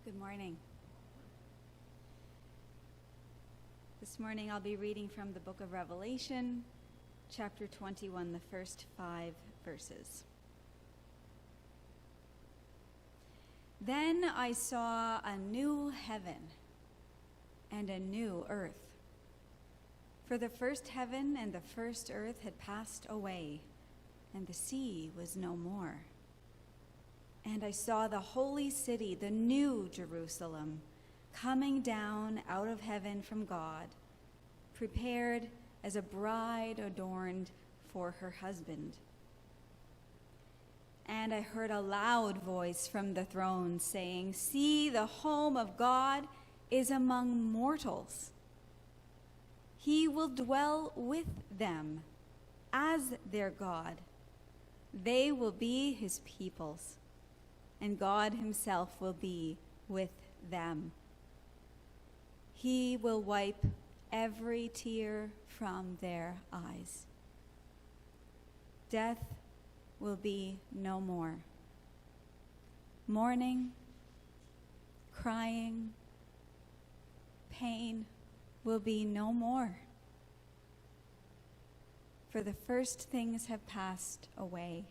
Good morning. This morning I'll be reading from the book of Revelation, chapter 21, the first 5 verses. Then I saw a new heaven and a new earth. For the first heaven and the first earth had passed away, and the sea was no more. And I saw the holy city, the new Jerusalem, coming down out of heaven from God, prepared as a bride adorned for her husband. And I heard a loud voice from the throne saying, "See, the home of God is among mortals. He will dwell with them as their God. They will be his peoples, and God himself will be with them. He will wipe every tear from their eyes. Death will be no more. Mourning, crying, pain will be no more. For the first things have passed away."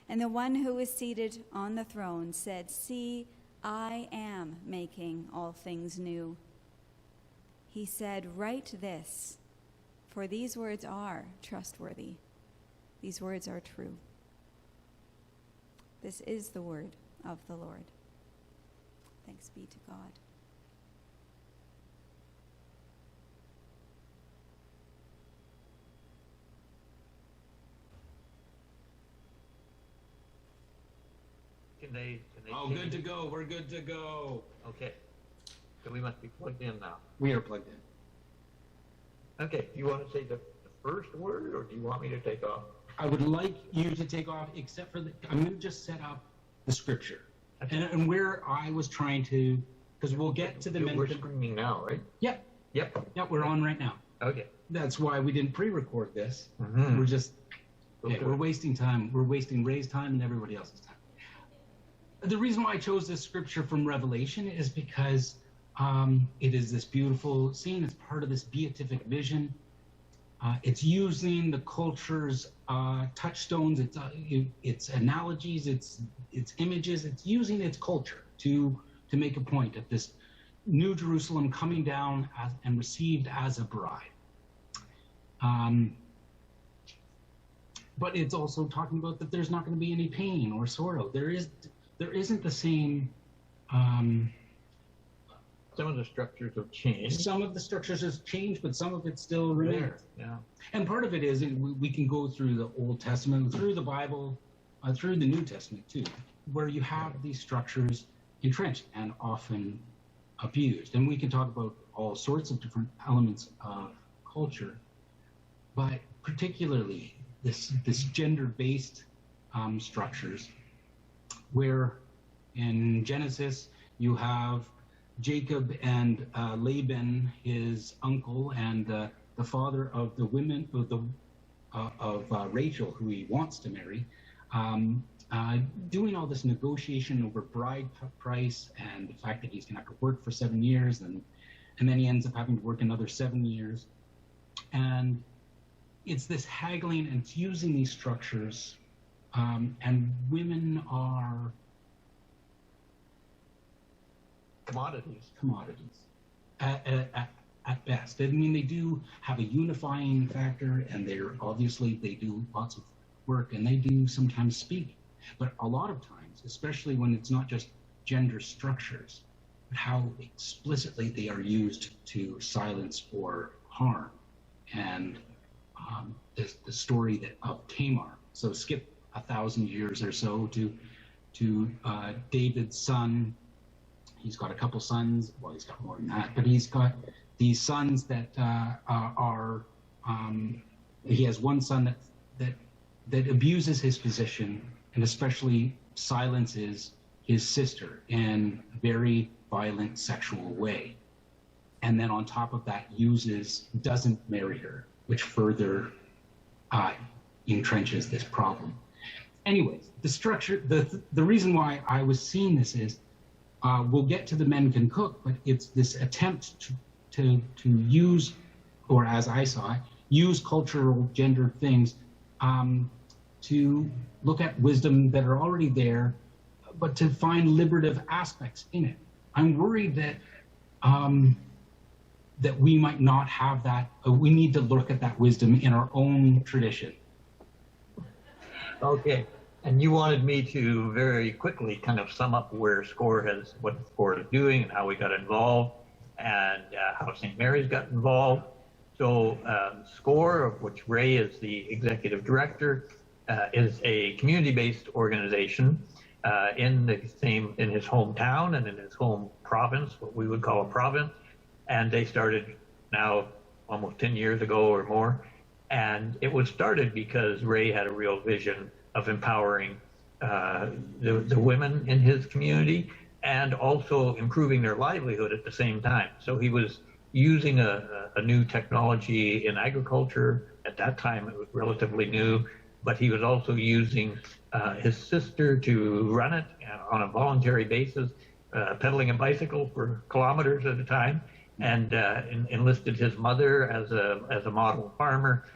And the one who was seated on the throne said, "See, I am making all things new." He said, "Write this, for these words are trustworthy. These words are true." This is the word of the Lord. Thanks be to God. Can they Oh, see good to me? go. We're good to go. Okay. So we must be plugged in now. We are plugged in. Okay. Do you want to say the first word, or do you want me to take off? I would like you to take off, except for I'm going to just set up the scripture. And where I was trying to, because we'll get to the We're screaming now, right? Yep. Yep. Yep, we're on right now. Okay. That's why we didn't pre-record this. Mhm. We're just, Okay. we're wasting time. We're wasting Ray's time and everybody else's time. The reason why I chose this scripture from Revelation is because it is this beautiful scene. It's part of this beatific vision. It's using the culture's touchstones, its analogies, its images. It's using its culture to make a point of this new Jerusalem coming down and received as a bride. But it's also talking about that there's not going to be any pain or sorrow. There isn't the same. Some of the structures have changed. Some of the structures have changed, but some of it still remains. Yeah. And part of it is we can go through the Old Testament, through the Bible, through the New Testament too, where you have these structures entrenched and often abused. And we can talk about all sorts of different elements of culture, but particularly this gender-based structures, where in Genesis you have Jacob and Laban, his uncle, and the father of the women of Rachel, who he wants to marry, doing all this negotiation over bride price and the fact that he's going to have to work for 7 years, and then he ends up having to work another 7 years, and it's this haggling, and it's using these structures, and women are commodities at best. I mean, they do have a unifying factor, and they do lots of work, and they do sometimes speak. But a lot of times, especially when it's not just gender structures, but how explicitly they are used to silence or harm. And the story of Tamar. So skip 1,000 years or so to David's son. He's got a couple sons. Well, he's got more than that, but he's got these sons that he has one son that abuses his position and especially silences his sister in a very violent sexual way. And then on top of that doesn't marry her, which further entrenches this problem. Anyways, the structure, the reason why I was seeing this is we'll get to the men can cook, but it's this attempt to use, or as I saw it, use cultural gendered things to look at wisdom that are already there, but to find liberative aspects in it. I'm worried that that we might not have that. We need to look at that wisdom in our own tradition. Okay. And you wanted me to very quickly kind of sum up where SCORE has, what SCORE is doing and how we got involved and how St. Mary's got involved. So SCORE, of which Ray is the executive director, is a community-based organization in his hometown and in his home province, what we would call a province. And they started now almost 10 years ago or more. And it was started because Ray had a real vision of empowering the women in his community and also improving their livelihood at the same time. So he was using a new technology in agriculture. At that time, it was relatively new, but he was also using his sister to run it on a voluntary basis, pedaling a bicycle for kilometers at a time, and enlisted his mother as a model farmer.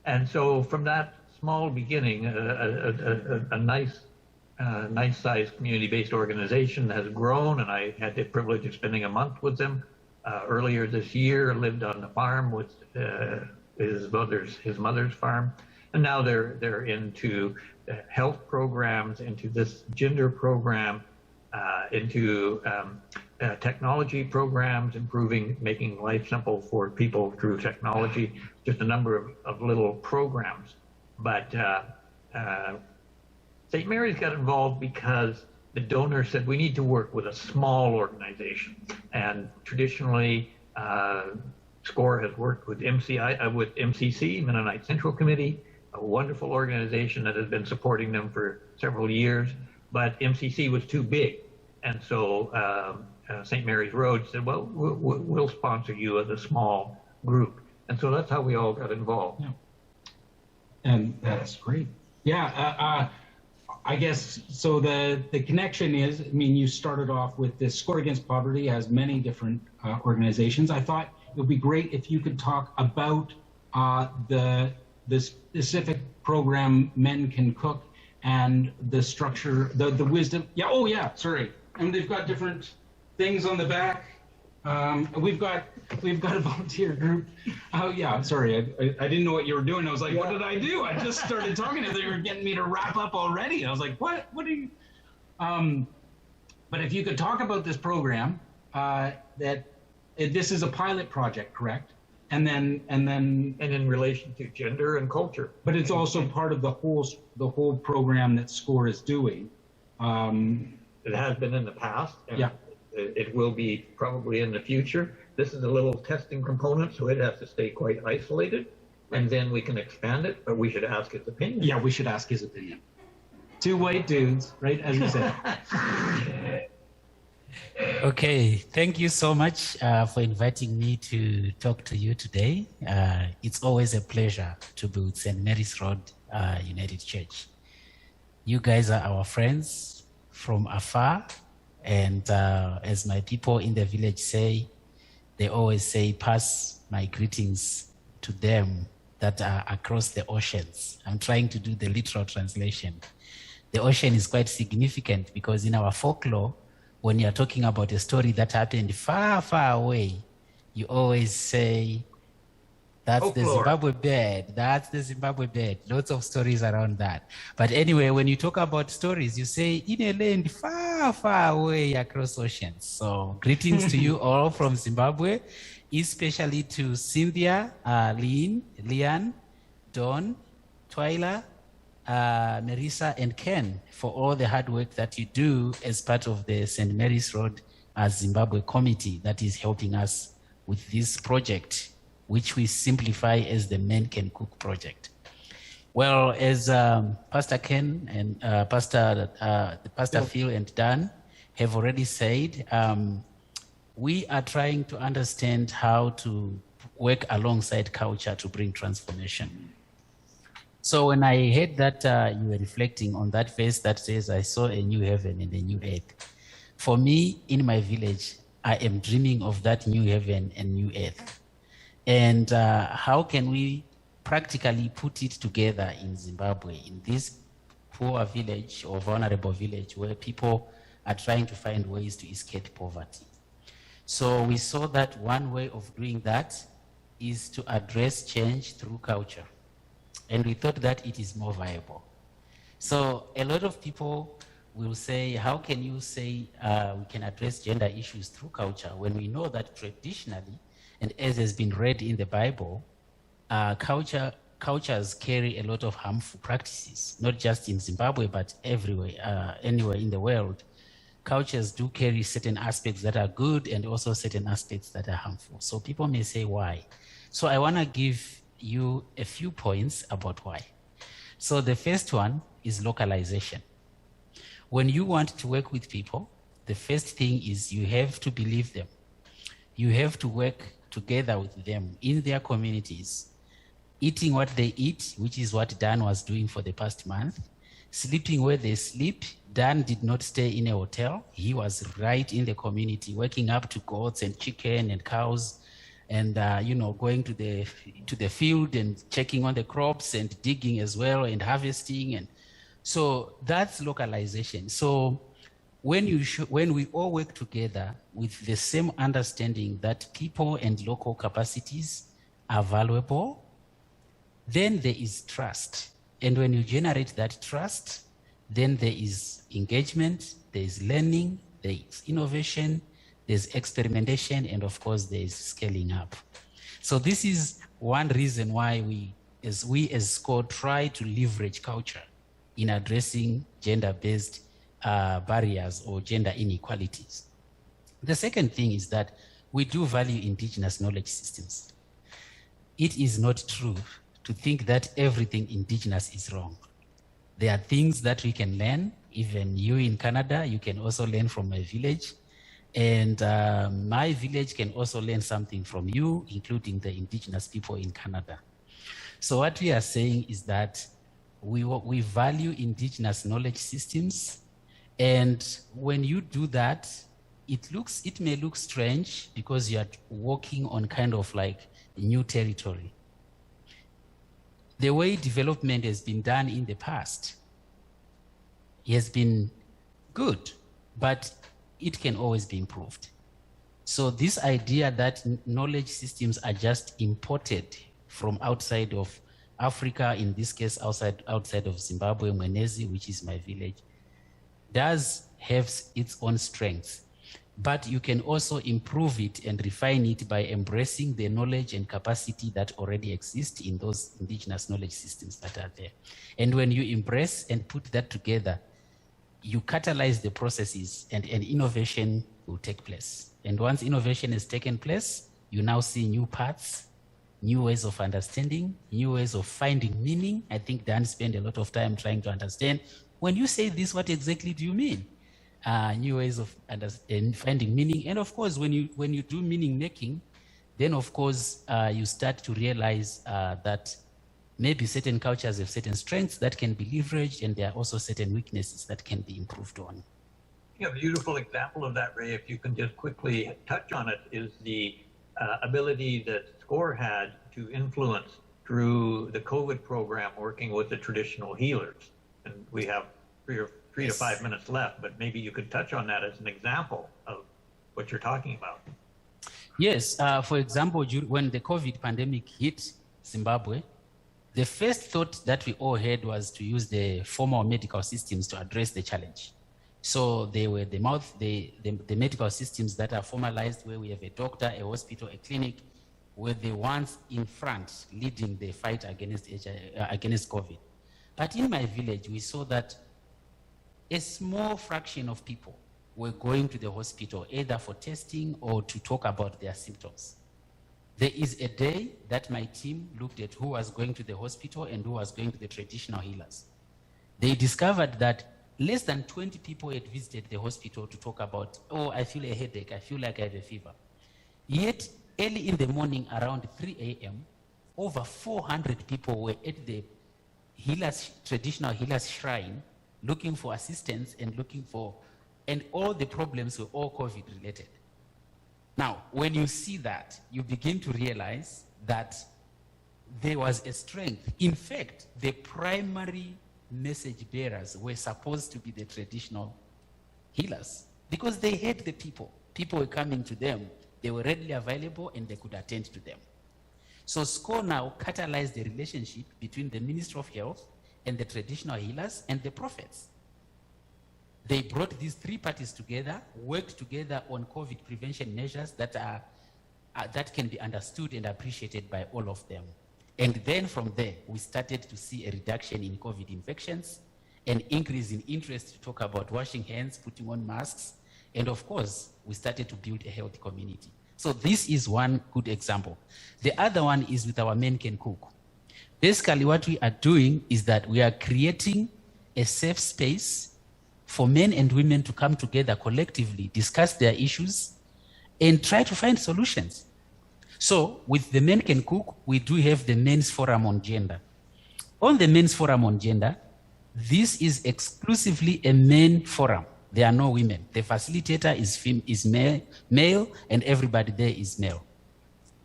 And so from that small beginning, a nice sized community-based organization has grown, and I had the privilege of spending a month with them earlier this year. Lived on the farm with his mother's farm, and now they're into health programs, into this gender program, into technology programs, making life simple for people through technology. Just a number of little programs. But St. Mary's got involved because the donor said we need to work with a small organization. And traditionally, SCORE has worked with MCC, Mennonite Central Committee, a wonderful organization that has been supporting them for several years. But MCC was too big. And so St. Mary's Road said, well, we'll sponsor you as a small group. And so that's how we all got involved. Yeah. And that's great. Yeah, I guess, so the connection is, I mean, you started off with this SCORE Against Poverty, has many different organizations. I thought it would be great if you could talk about the specific program Men Can Cook and the structure, the wisdom. Yeah, oh yeah, sorry. And they've got different things on the back. We've got a volunteer group. Oh yeah, sorry, I didn't know what you were doing. I was like, yeah. What did I do? I just started talking to them. They were getting me to wrap up already. I was like, what are you? But if you could talk about this program, this is a pilot project, correct? And then in relation to gender and culture. But it's also part of the whole program that SCORE is doing. It has been in the past. And yeah. It will be probably in the future. This is a little testing component, so it has to stay quite isolated, and then we can expand it, but we should ask his opinion. Yeah, we should ask his opinion. Two white dudes, right, as you said. Okay, thank you so much for inviting me to talk to you today. It's always a pleasure to be with St. Mary's Road United Church. You guys are our friends from afar. And as my people in the village say, they always say, pass my greetings to them that are across the oceans. I'm trying to do the literal translation. The ocean is quite significant because in our folklore, when you're talking about a story that happened far, far away, you always say, that's folklore. The Zimbabwe bird. That's the Zimbabwe bird. Lots of stories around that. But anyway, when you talk about stories, you say, in a land far, far away across oceans. So greetings to you all from Zimbabwe, especially to Cynthia, Leanne, Dawn, Twyla, Marissa, and Ken for all the hard work that you do as part of the St. Mary's Road Zimbabwe committee that is helping us with this project, which we simplify as the Men Can Cook project. Well, as Pastor Ken and Pastor Phil and Dan have already said, we are trying to understand how to work alongside culture to bring transformation. So when I heard that you were reflecting on that verse that says, I saw a new heaven and a new earth, For me, in my village, I am dreaming of that new heaven and new earth. And how can we practically put it together in Zimbabwe, in this poor village or vulnerable village where people are trying to find ways to escape poverty? So we saw that one way of doing that is to address change through culture. And we thought that it is more viable. So a lot of people will say, how can you say we can address gender issues through culture when we know that traditionally, and as has been read in the Bible, cultures carry a lot of harmful practices, not just in Zimbabwe, but everywhere, anywhere in the world. Cultures do carry certain aspects that are good and also certain aspects that are harmful. So people may say, why? So I want to give you a few points about why. So the first one is localization. When you want to work with people, the first thing is you have to believe them. You have to work together with them in their communities, eating what they eat, which is what Dan was doing for the past month, sleeping where they sleep. Dan did not stay in a hotel. He was right in the community, waking up to goats and chicken and cows, and going to the field and checking on the crops and digging as well and harvesting. And so that's localization. So when we all work together with the same understanding that people and local capacities are valuable, then there is trust. And when you generate that trust, then there is engagement, there is learning, there is innovation, there's experimentation, and of course, there is scaling up. So this is one reason why we as SCORE try to leverage culture in addressing gender-based barriers or gender inequalities. The second thing is that we do value indigenous knowledge systems. It is not true to think that everything indigenous is wrong. There are things that we can learn. Even you in Canada, you can also learn from my village. And my village can also learn something from you, including the indigenous people in Canada. So what we are saying is that we value indigenous knowledge systems. And when you do that, it may look strange because you are walking on kind of like new territory. The way development has been done in the past has been good, but it can always be improved. So this idea that knowledge systems are just imported from outside of Africa, in this case, outside of Zimbabwe, Mwenezi, which is my village, does have its own strengths. But you can also improve it and refine it by embracing the knowledge and capacity that already exists in those indigenous knowledge systems that are there. And when you embrace and put that together, you catalyze the processes and innovation will take place. And once innovation has taken place, you now see new paths, new ways of understanding, new ways of finding meaning. I think Dan spent a lot of time trying to understand, when you say this, what exactly do you mean? New ways of finding meaning. And of course, when you do meaning making, then of course, you start to realize that maybe certain cultures have certain strengths that can be leveraged, and there are also certain weaknesses that can be improved on. Yeah, a beautiful example of that, Ray, if you can just quickly touch on it, is the ability that SCORE had to influence through the COVID program working with the traditional healers. And we have three to 5 minutes left, but maybe you could touch on that as an example of what you're talking about. Yes, for example, when the COVID pandemic hit Zimbabwe, the first thought that we all had was to use the formal medical systems to address the challenge. So they were the medical systems that are formalized, where we have a doctor, a hospital, a clinic, were the ones in front leading the fight against COVID. But in my village, we saw that a small fraction of people were going to the hospital either for testing or to talk about their symptoms. There is a day that my team looked at who was going to the hospital and who was going to the traditional healers. They discovered that less than 20 people had visited the hospital to talk about, oh, I feel a headache, I feel like I have a fever. Yet, early in the morning, around 3 a.m., over 400 people were at the traditional healers' shrine, looking for assistance and looking for and all the problems were all COVID related. Now, when you see that, you begin to realize that there was a strength. In fact, the primary message bearers were supposed to be the traditional healers because they had the people. People were coming to them. They were readily available and they could attend to them. So SCORE now catalyzed the relationship between the Ministry of Health and the traditional healers and the prophets. They brought these three parties together, worked together on COVID prevention measures that can be understood and appreciated by all of them. And then from there, we started to see a reduction in COVID infections, an increase in interest to talk about washing hands, putting on masks, and of course, we started to build a healthy community. So this is one good example. The other one is with our Men Can Cook. Basically, what we are doing is that we are creating a safe space for men and women to come together collectively, discuss their issues, and try to find solutions. So with the Men Can Cook, we do have the Men's Forum on Gender. On the Men's Forum on Gender, this is exclusively a men forum. There are no women. The facilitator is male, and everybody there is male.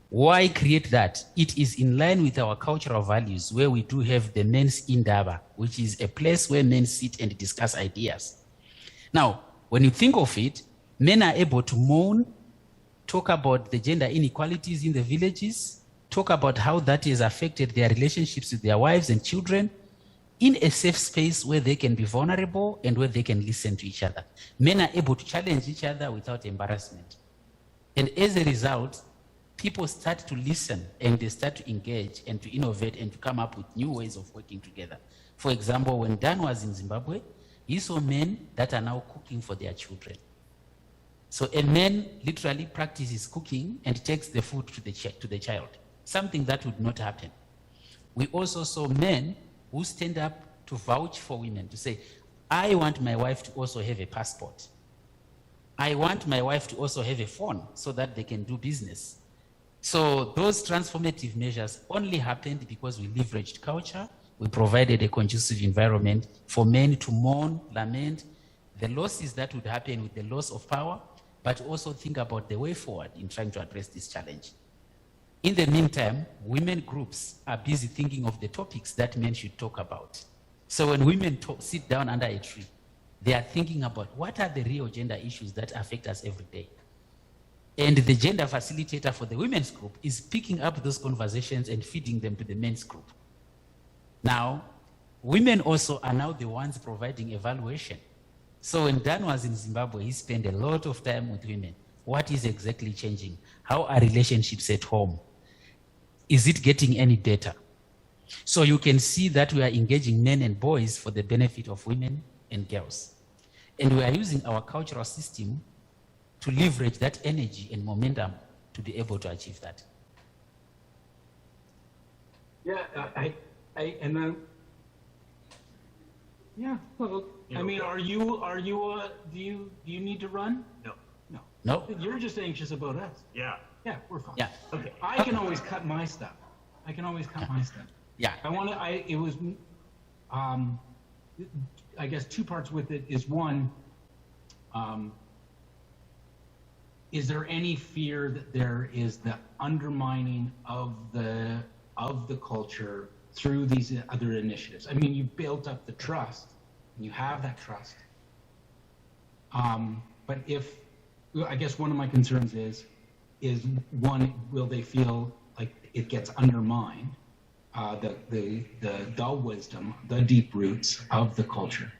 Why create that? It is in line with our cultural values, where we do have the Men's Indaba, which is a place where men sit and discuss ideas. Now, when you think of it, men are able to moan, talk about the gender inequalities in the villages, talk about how that has affected their relationships with their wives and children, in a safe space where they can be vulnerable and where they can listen to each other. Men are able to challenge each other without embarrassment. And as a result, people start to listen and they start to engage and to innovate and to come up with new ways of working together. For example, when Dan was in Zimbabwe, he saw men that are now cooking for their children. So a man literally practices cooking and takes the food to the child, something that would not happen. We also saw men who stand up to vouch for women, to say, I want my wife to also have a passport. I want my wife to also have a phone so that they can do business. So those transformative measures only happened because we leveraged culture. We provided a conducive environment for men to mourn, lament the losses that would happen with the loss of power, but also think about the way forward in trying to address this challenge. In the meantime, women groups are busy thinking of the topics that men should talk about. So when women sit down under a tree, they are thinking about what are the real gender issues that affect us every day. And the gender facilitator for the women's group is picking up those conversations and feeding them to the men's group. Now, women also are now the ones providing evaluation. So when Dan was in Zimbabwe, he spent a lot of time with women. What is exactly changing? How are relationships at home? Is it getting any better? So you can see that we are engaging men and boys for the benefit of women and girls. And we are using our cultural system to leverage that energy and momentum to be able to achieve that. Yeah, yeah. Well, I mean, do you need to run? No. No. You're just anxious about us. Yeah. Yeah, we're fine. Yeah. Okay. I can always cut my stuff. Yeah. It was, I guess 2 parts with it is one, is there any fear that there is the undermining of the culture through these other initiatives? I mean, you built up the trust, and you have that trust. But I guess one of my concerns is one, will they feel like it gets undermined, the wisdom, the deep roots of the culture?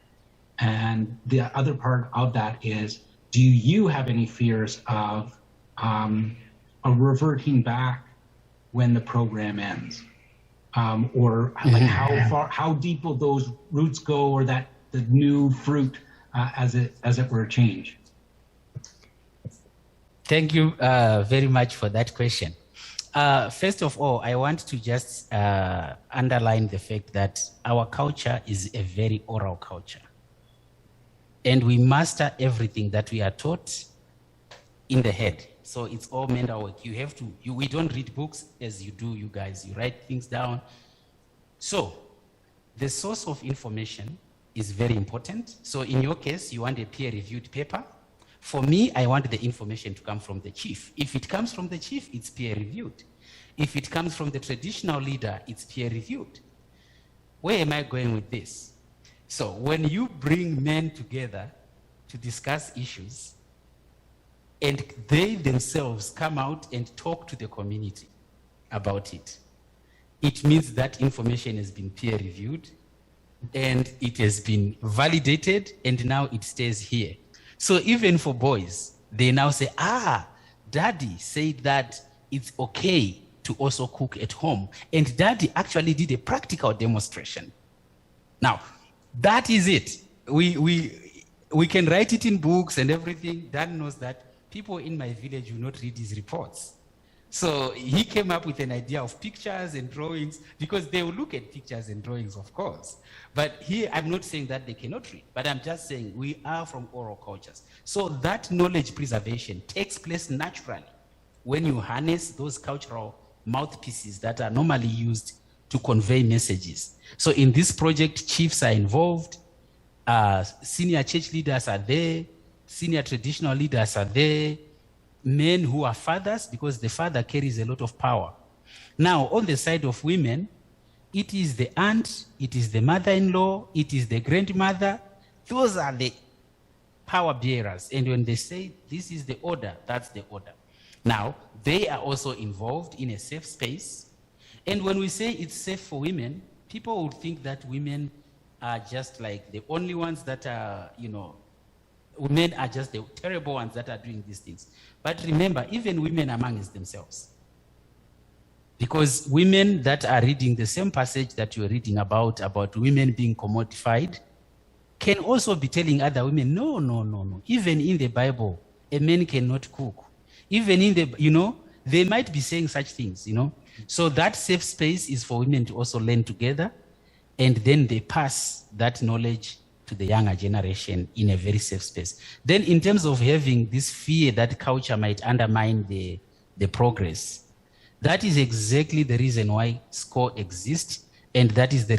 And the other part of that is, do you have any fears of a reverting back when the program ends? Or like how deep will those roots go, or the new fruit as it were change? Thank you very much for that question. First of all, I want to just underline the fact that our culture is a very oral culture. And we master everything that we are taught in the head. So it's all mental work. We don't read books as you do, you guys. You write things down. So the source of information is very important. So in your case, you want a peer-reviewed paper. For me, I want the information to come from the chief. If it comes from the chief, it's peer-reviewed. If it comes from the traditional leader, it's peer-reviewed. Where am I going with this? So when you bring men together to discuss issues, and they themselves come out and talk to the community about it, it means that information has been peer-reviewed, and it has been validated, and now it stays here. So even for boys, they now say, daddy said that it's okay to also cook at home. And daddy actually did a practical demonstration. Now, that is it. We can write it in books and everything. Dad knows that people in my village will not read his reports. So he came up with an idea of pictures and drawings, because they will look at pictures and drawings, of course. But here, I'm not saying that they cannot read, but I'm just saying we are from oral cultures. So that knowledge preservation takes place naturally when you harness those cultural mouthpieces that are normally used to convey messages. So in this project, chiefs are involved, senior church leaders are there, senior traditional leaders are there, men who are fathers, because the father carries a lot of power. Now, on the side of women, it is the aunt, it is the mother-in-law, it is the grandmother. Those are the power bearers. And when they say, this is the order, that's the order. Now, they are also involved in a safe space. And when we say it's safe for women, people would think that women are just like the only ones that are, women are just the terrible ones that are doing these things. But remember, even women amongst themselves. Because women that are reading the same passage that you're reading about women being commodified, can also be telling other women, no. Even in the Bible, a man cannot cook. Even in the, they might be saying such things, So that safe space is for women to also learn together, and then they pass that knowledge to the younger generation in a very safe space. Then in terms of having this fear that culture might undermine the progress, that is exactly the reason why SCORE exists, and that is the